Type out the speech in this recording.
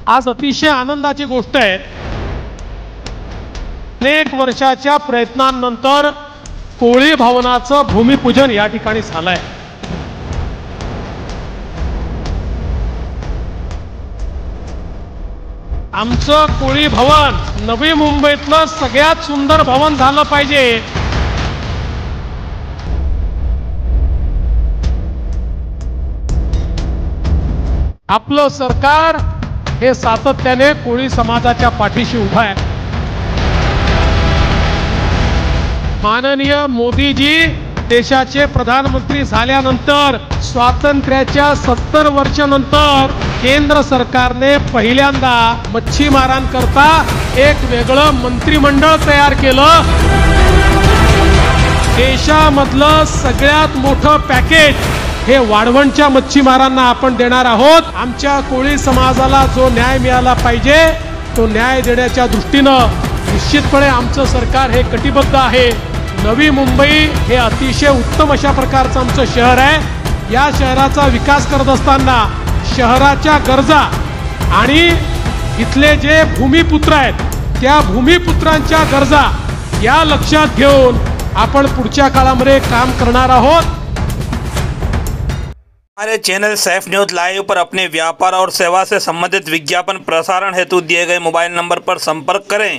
आज अतिशय आनंदाची गोष्ट आहे, अनेक वर्षाच्या प्रयत्नांनंतर कोळी भवनाचं भूमिपूजन या ठिकाणी झालंय। आमचं कोळी भवन नवी मुंबईतलं सगळ्यात सुंदर भवन झालं पाहिजे। आपलं सरकार हे सातत्याने कोळी समाजाच्या पाठीशी उभं आहे। माननीय मोदीजी देशाचे प्रधानमंत्री झाल्यानंतर स्वातंत्र्याच्या 70 वर्षानंतर केंद्र सरकारने पहिल्यांदा मच्छीमारांकरता एक वेगळं मंत्रिमंडळ तयार केलं। देशामधलं सगळ्यात मोठं पॅकेज हे वाढवणच्या मच्छीमारांना आपण देणार आहोत। आमच्या कोळी समाजाला जो न्याय मिळाला पाहिजे तो न्याय देण्याच्या दृष्टीनं निश्चितपणे आमचं सरकार हे कटिबद्ध आहे। नवी मुंबई हे अतिशय उत्तम अशा प्रकारचं आमचं शहर आहे। या शहराचा विकास करत असताना शहराच्या गरजा आणि इथले जे भूमिपुत्र आहेत त्या भूमिपुत्रांच्या गरजा या लक्षात घेऊन आपण पुढच्या काळामध्ये काम करणार आहोत। हमारे चैनल सैफ न्यूज लाइव पर अपने व्यापार और सेवा से संबंधित विज्ञापन प्रसारण हेतु दिए गए मोबाइल नंबर पर संपर्क करें।